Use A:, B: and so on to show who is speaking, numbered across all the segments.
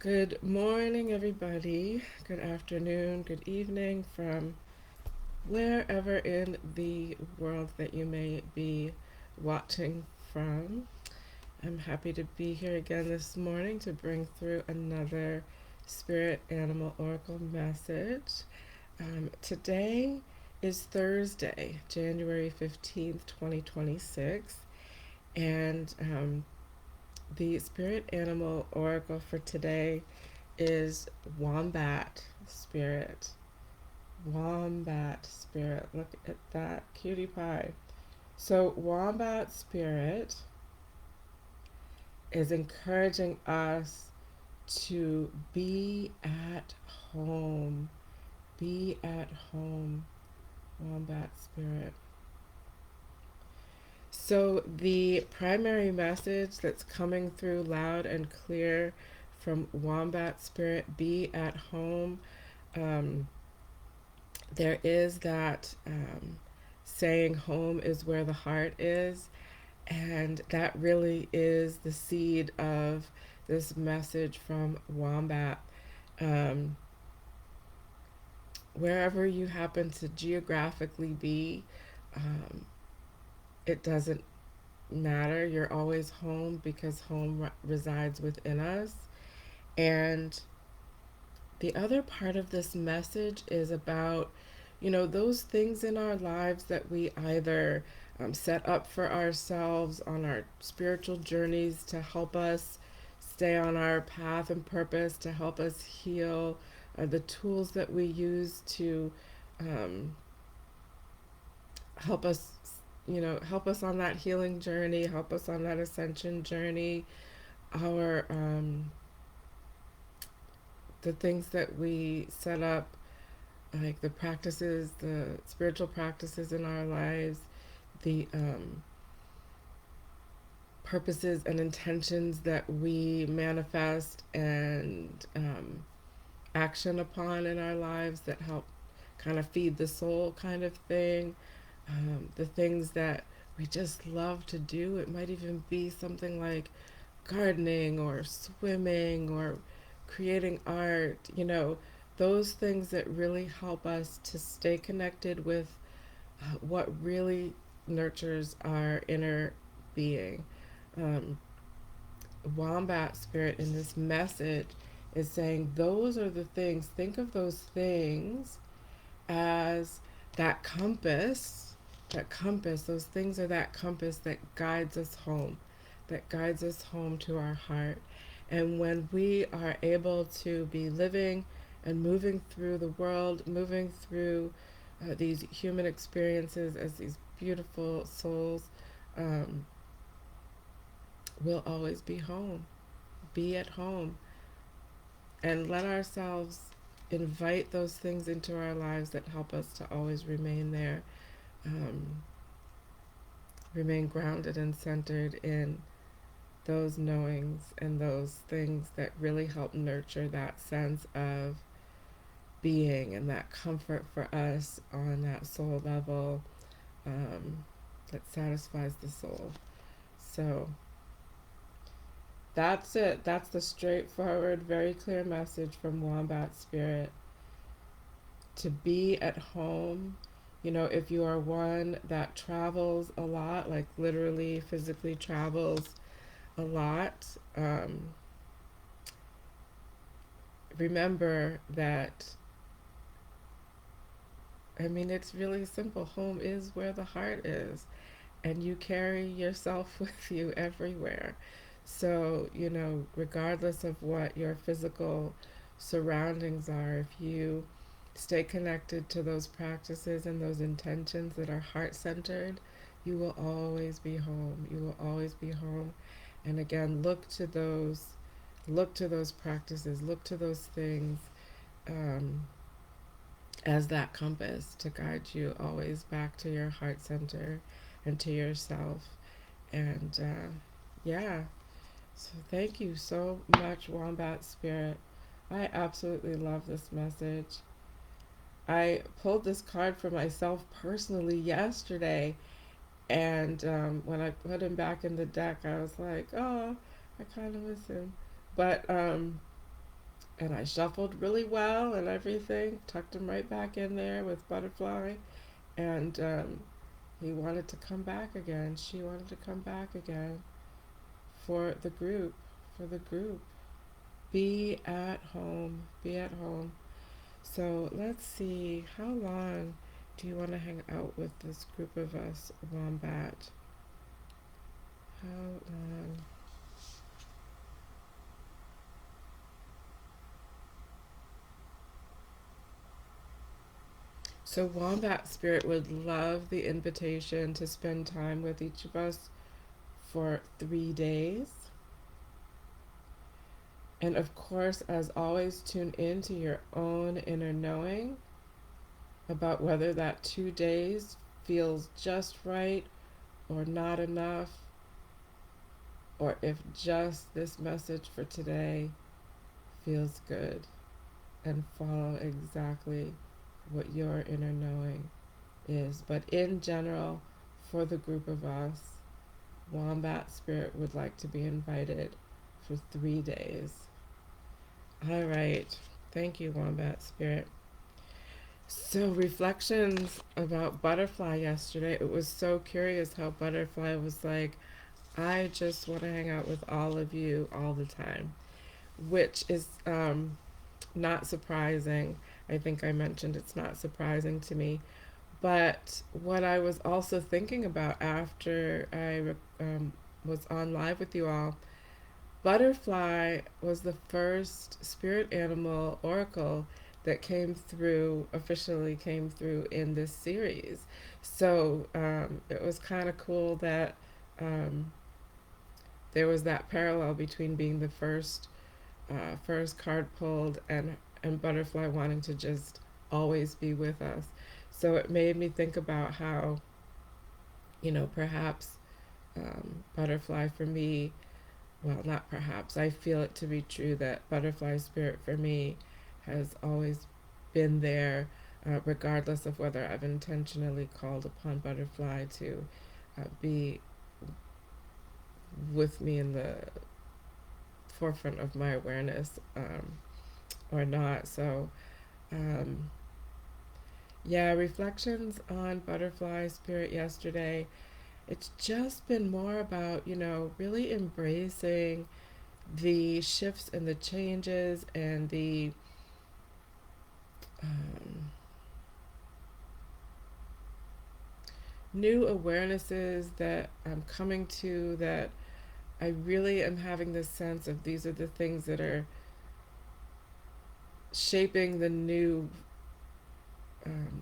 A: Good morning, everybody. Good afternoon, good evening from wherever in the world that you may be watching from. I'm happy to be here again this morning to bring through another Spirit Animal Oracle message. Today is Thursday, January 15th, 2026, and the Spirit Animal Oracle for today is Wombat Spirit. Wombat Spirit. Look at that cutie pie. So, Wombat Spirit is encouraging us to be at home. Be at home, Wombat Spirit. So, the primary message that's coming through loud and clear from Wombat Spirit, be at home. Um, there is that saying, home is where the heart is. And that really is the seed of this message from Wombat. Um, Wherever you happen to geographically be, um, it doesn't matter. You're always home because home resides within us. And the other part of this message is about, those things in our lives that we either set up for ourselves on our spiritual journeys to help us stay on our path and purpose, to help us heal, the tools that we use to um, help us, help us on that healing journey, help us on that ascension journey, our the things that we set up, like the practices, the spiritual practices in our lives, the purposes and intentions that we manifest and action upon in our lives that help kind of feed the soul, kind of thing. The things that we just love to do. It might even be something like gardening or swimming or creating art, those things that really help us to stay connected with what really nurtures our inner being. Um, Wombat Spirit in this message is saying those are the things, think of those things as that compass, those things are that compass that guides us home, that guides us home to our heart. And when we are able to be living and moving through the world, moving through these human experiences as these beautiful souls, um, we'll always be home, be at home, and let ourselves invite those things into our lives that help us to always remain there, um, remain grounded and centered in those knowings and those things that really help nurture that sense of being and that comfort for us on that soul level, um, that satisfies the soul. So that's it. That's the straightforward, very clear message from Wombat Spirit. To be at home, if you are one that travels a lot, like literally physically travels a lot, remember that, it's really simple. Home is where the heart is, and you carry yourself with you everywhere. So, regardless of what your physical surroundings are, if you stay connected to those practices and those intentions that are heart centered, you will always be home. You will always be home. And again, look to those practices, look to those things, um, as that compass to guide you always back to your heart center and to yourself. And yeah, so thank you so much, Wombat Spirit. I absolutely love this message. I pulled this card for myself personally yesterday, and when I put him back in the deck, I was like, oh, I kind of miss him. But and I shuffled really well and everything, tucked him right back in there with Butterfly, and he wanted to come back again. She wanted to come back again for the group, for the group. Be at home, be at home. So let's see, how long do you want to hang out with this group of us, Wombat? How long? So Wombat Spirit would love the invitation to spend time with each of us for 3 days. And of course, as always, tune in to your own inner knowing about whether that 2 days feels just right or not enough, or if just this message for today feels good, and follow exactly what your inner knowing is. But in general, for the group of us, Wombat Spirit would like to be invited for 3 days. All right. Thank you, Wombat Spirit. So, reflections about Butterfly yesterday. It was so curious how Butterfly was like, I just want to hang out with all of you all the time, which is not surprising. I think I mentioned it's not surprising to me. But what I was also thinking about after I was on live with you all, Butterfly was the first spirit animal oracle that officially came through in this series. So it was kind of cool that um, there was that parallel between being the first card pulled and Butterfly wanting to just always be with us. So it made me think about how, perhaps Butterfly for me, well, not perhaps, I feel it to be true that Butterfly Spirit for me has always been there, regardless of whether I've intentionally called upon Butterfly to be with me in the forefront of my awareness, or not. So, um, yeah, reflections on Butterfly Spirit yesterday. It's just been more about, really embracing the shifts and the changes and the um, new awarenesses that I'm coming to, that I really am having this sense of these are the things that are shaping the new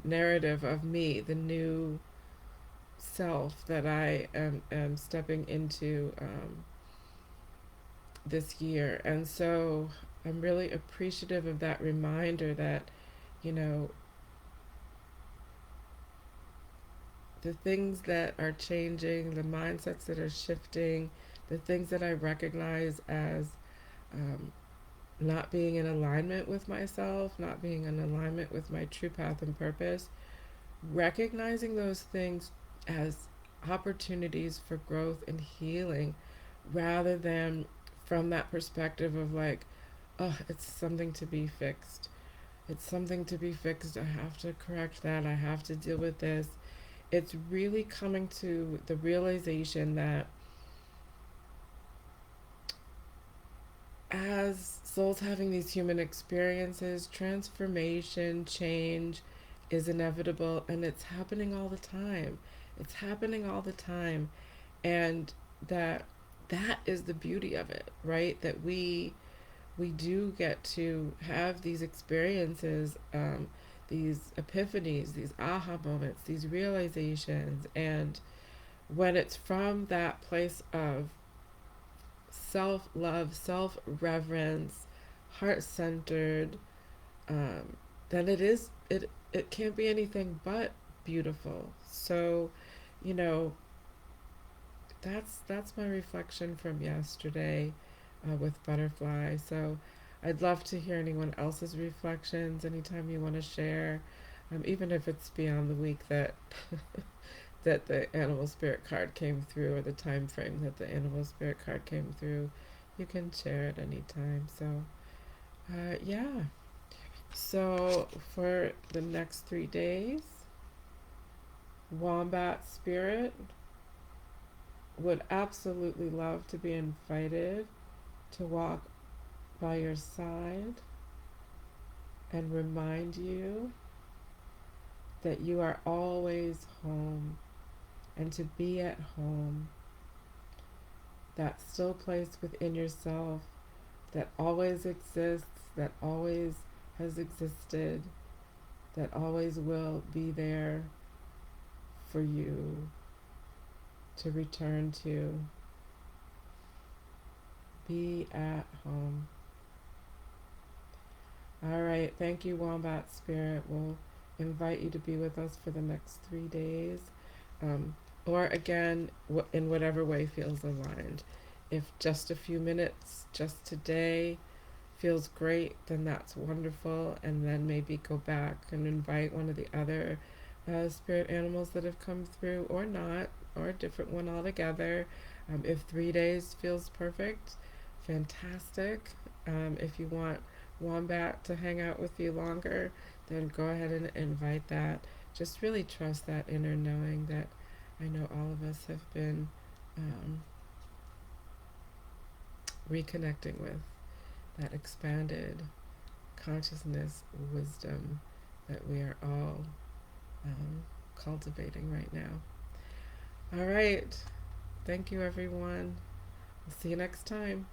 A: narrative of me, the new self that I am stepping into this year. And so I'm really appreciative of that reminder that, you know, the things that are changing, the mindsets that are shifting, the things that I recognize as um, not being in alignment with myself, not being in alignment with my true path and purpose, recognizing those things as opportunities for growth and healing rather than from that perspective of like, oh, it's something to be fixed. It's something to be fixed. I have to correct that. I have to deal with this. It's really coming to the realization that as souls having these human experiences, transformation, change is inevitable, and it's happening all the time. It's happening all the time. And that that is the beauty of it, right? That we do get to have these experiences, these epiphanies, these aha moments, these realizations. And when it's from that place of self love, self reverence, heart centered, then it can't be anything but beautiful. So, you know, that's my reflection from yesterday with Butterfly. So I'd love to hear anyone else's reflections anytime you want to share, even if it's beyond the week that that the animal spirit card came through, or the time frame that the animal spirit card came through. You can share at any time. So Yeah. So for the next 3 days, Wombat Spirit would absolutely love to be invited to walk by your side and remind you that you are always home and to be at home, that still place within yourself that always exists, that always has existed, that always will be there for you to return to. Be at home. All right. Thank you, Wombat Spirit. We'll invite you to be with us for the next 3 days. Or again, in whatever way feels aligned. If just a few minutes, just today, feels great, then that's wonderful. And then maybe go back and invite one of the other spirit animals that have come through, or not, or a different one altogether. If 3 days feels perfect, fantastic. If you want Wombat to hang out with you longer, then go ahead and invite that. Just really trust that inner knowing that I know all of us have been um, reconnecting with, that expanded consciousness wisdom that we are all cultivating right now. All right. Thank you, everyone. I'll see you next time.